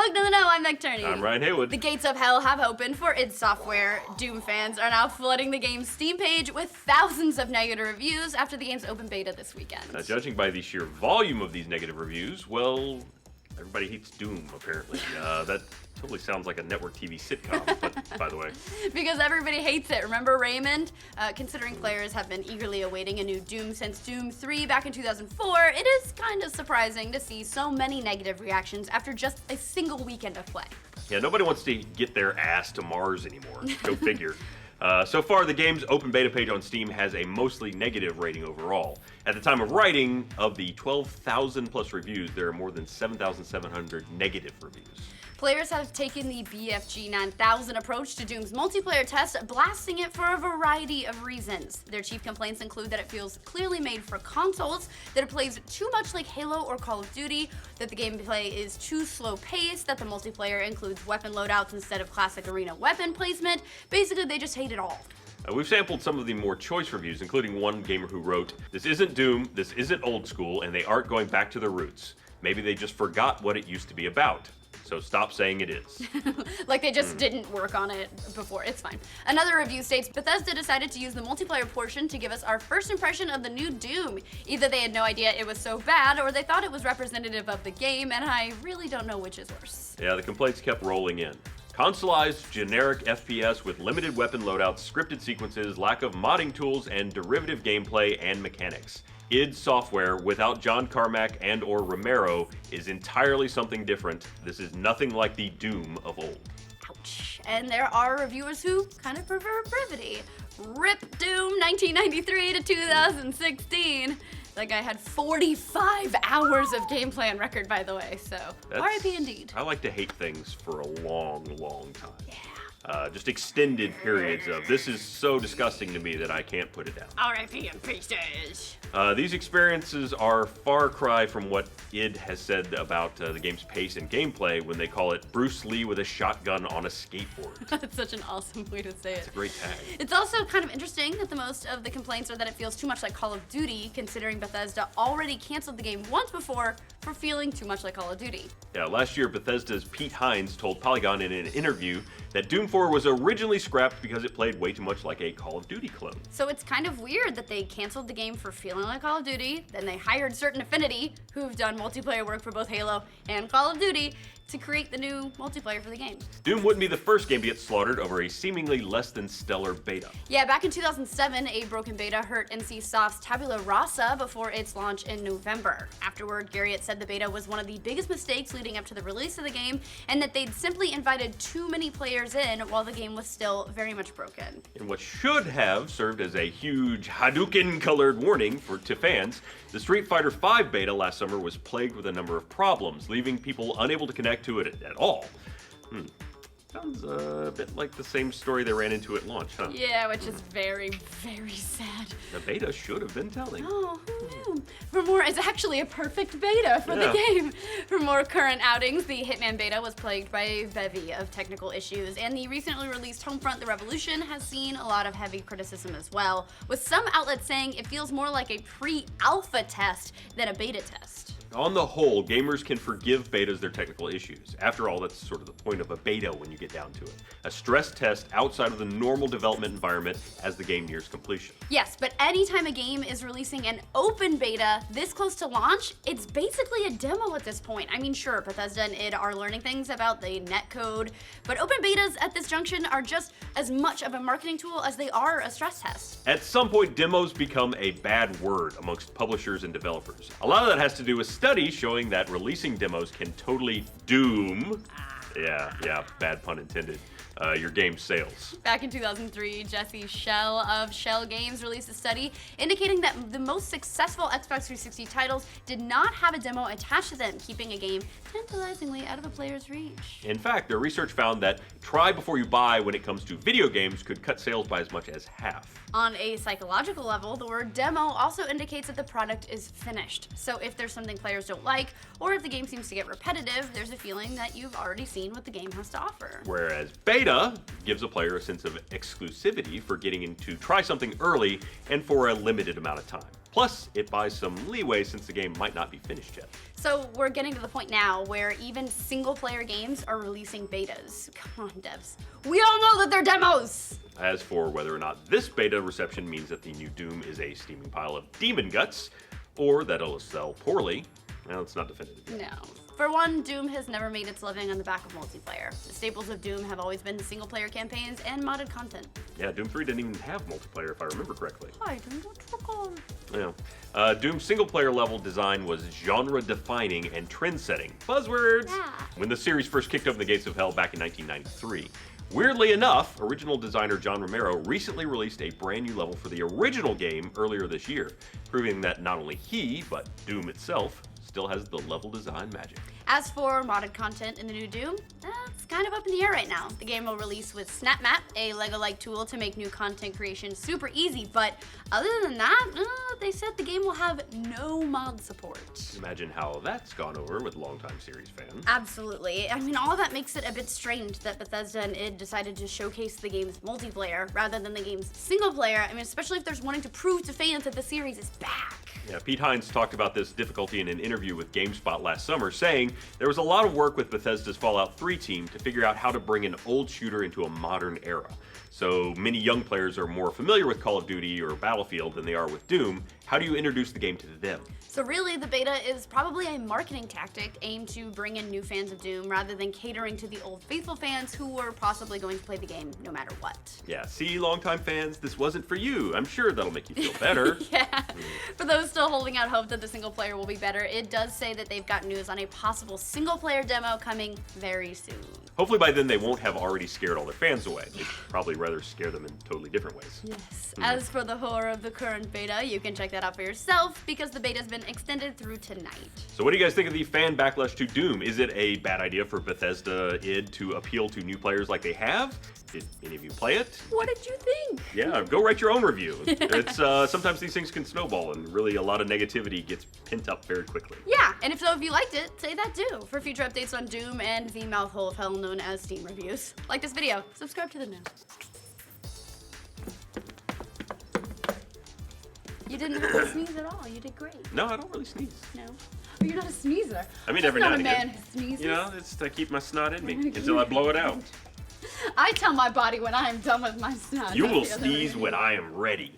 Welcome to the Know, I'm Turney. I'm Ryan Haywood. The gates of hell have opened for id Software. Doom fans are now flooding the game's Steam page with thousands of negative reviews after the game's open beta this weekend. Now, judging by the sheer volume of these negative reviews, well, everybody hates Doom, apparently. That totally sounds like a network TV sitcom, but by the way. Because everybody hates it. Remember Raymond? Considering players have been eagerly awaiting a new Doom since Doom 3 back in 2004, it is kind of surprising to see so many negative reactions after just a single weekend of play. Yeah, nobody wants to get their ass to Mars anymore. Go figure. So far, the game's open beta page on Steam has a mostly negative rating overall. At the time of writing, of the 12,000 plus reviews, there are more than 7,700 negative reviews. Players have taken the BFG 9000 approach to Doom's multiplayer test, blasting it for a variety of reasons. Their chief complaints include that it feels clearly made for consoles, that it plays too much like Halo or Call of Duty, that the gameplay is too slow-paced, that the multiplayer includes weapon loadouts instead of classic arena weapon placement. Basically, they just hate it all. We've sampled some of the more choice reviews, including one gamer who wrote, "This isn't Doom, this isn't old school, and they aren't going back to their roots. Maybe they just forgot what it used to be about. So stop saying it is." Like they just didn't work on it before. It's fine. Another review states, Bethesda decided to use the multiplayer portion to give us our first impression of the new Doom. Either they had no idea it was so bad, or they thought it was representative of the game, and I really don't know which is worse. Yeah, the complaints kept rolling in. Consoleized, generic FPS with limited weapon loadouts, scripted sequences, lack of modding tools, and derivative gameplay and mechanics. id Software, without John Carmack and or Romero, is entirely something different. This is nothing like the Doom of old. Ouch. And there are reviewers who kind of prefer brevity. RIP Doom 1993 to 2016. That guy had 45 hours of gameplay on record, by the way, so RIP indeed. I like to hate things for a long, long time. Yeah. Just extended periods of, this is so disgusting to me that I can't put it down. RIP in pieces. These experiences are far cry from what id has said about the game's pace and gameplay when they call it Bruce Lee with a shotgun on a skateboard. That's such an awesome way to say it. It's a great tag. It's also kind of interesting that the most of the complaints are that it feels too much like Call of Duty, considering Bethesda already canceled the game once before for feeling too much like Call of Duty. Yeah, last year Bethesda's Pete Hines told Polygon in an interview that Doom 4 was originally scrapped because it played way too much like a Call of Duty clone. So it's kind of weird that they canceled the game for feeling like Call of Duty, then they hired Certain Affinity, who've done multiplayer work for both Halo and Call of Duty, to create the new multiplayer for the game. Doom wouldn't be the first game to get slaughtered over a seemingly less than stellar beta. Yeah, back in 2007, a broken beta hurt NC Soft's Tabula Rasa before its launch in November. Afterward, Garriott said the beta was one of the biggest mistakes leading up to the release of the game, and that they'd simply invited too many players in while the game was still very much broken. In what should have served as a huge Hadouken-colored warning to fans, the Street Fighter V beta last summer was plagued with a number of problems, leaving people unable to connect to it at all. Sounds a bit like the same story they ran into at launch, huh? Yeah, which is very, very sad. The beta should have been telling. Oh, who knew? It's actually a perfect beta for the game. For more current outings, the Hitman beta was plagued by a bevy of technical issues, and the recently released Homefront: The Revolution has seen a lot of heavy criticism as well, with some outlets saying it feels more like a pre-alpha test than a beta test. On the whole, gamers can forgive betas their technical issues. After all, that's sort of the point of a beta when you get down to it. A stress test outside of the normal development environment as the game nears completion. Yes, but anytime a game is releasing an open beta this close to launch, it's basically a demo at this point. I mean, sure, Bethesda and id are learning things about the netcode, but open betas at this junction are just as much of a marketing tool as they are a stress test. At some point, demos become a bad word amongst publishers and developers. A lot of that has to do with studies showing that releasing demos can totally doom, bad pun intended, your game's sales. Back in 2003, Jesse Schell of Schell Games released a study indicating that the most successful Xbox 360 titles did not have a demo attached to them, keeping a game tantalizingly out of a player's reach. In fact, their research found that try before you buy when it comes to video games could cut sales by as much as half. On a psychological level, the word demo also indicates that the product is finished. So if there's something players don't like, or if the game seems to get repetitive, there's a feeling that you've already seen what the game has to offer. Whereas beta gives a player a sense of exclusivity for getting in to try something early and for a limited amount of time. Plus, it buys some leeway since the game might not be finished yet. So we're getting to the point now where even single-player games are releasing betas. Come on, devs. We all know that they're demos! As for whether or not this beta reception means that the new Doom is a steaming pile of demon guts, or that it'll sell poorly, well, it's not definitive yet. No. For one, Doom has never made its living on the back of multiplayer. The staples of Doom have always been single-player campaigns and modded content. Yeah, Doom 3 didn't even have multiplayer, if I remember correctly. I do not recall. Yeah. Doom's single-player level design was genre-defining and trend-setting. Buzzwords! Yeah. When the series first kicked open the gates of hell back in 1993. Weirdly enough, original designer John Romero recently released a brand new level for the original game earlier this year, proving that not only he, but Doom itself, still has the level design magic. As for modded content in the new Doom, it's kind of up in the air right now. The game will release with SnapMap, a Lego-like tool to make new content creation super easy, but other than that, they said the game will have no mod support. Imagine how that's gone over with longtime series fans. Absolutely. I mean, all of that makes it a bit strange that Bethesda and id decided to showcase the game's multiplayer rather than the game's single player. I mean, especially if there's wanting to prove to fans that the series is back. Yeah, Pete Hines talked about this difficulty in an interview with GameSpot last summer, saying there was a lot of work with Bethesda's Fallout 3 team to figure out how to bring an old shooter into a modern era. So many young players are more familiar with Call of Duty or Battlefield than they are with Doom. How do you introduce the game to them? So really, the beta is probably a marketing tactic aimed to bring in new fans of Doom rather than catering to the old faithful fans who were possibly going to play the game no matter what. Yeah, see, longtime fans, this wasn't for you. I'm sure that'll make you feel better. Yeah. For those still holding out hope that the single player will be better, it does say that they've got news on a possible single player demo coming very soon. Hopefully by then they won't have already scared all their fans away. They'd probably rather scare them in totally different ways. Yes. As for the horror of the current beta, you can check that out for yourself because the beta's been extended through tonight. So what do you guys think of the fan backlash to Doom? Is it a bad idea for Bethesda id to appeal to new players like they have? Did any of you play it? What did you think? Yeah, go write your own review. It's sometimes these things can snowball and really a lot of negativity gets pent up very quickly. Yeah, and if you liked it, say that too. For future updates on Doom and the mouthhole of hell known as Steam reviews. Like this video, subscribe to the now. You didn't have to sneeze at all. You did great. No, I don't really sneeze. No. Oh, you're not a sneezer. I mean, That's every now not and a man again. who sneezes. You know, it's to keep my snot in me until I blow it out. I tell my body when I am done with my snot. You not will the other sneeze way. when I am ready.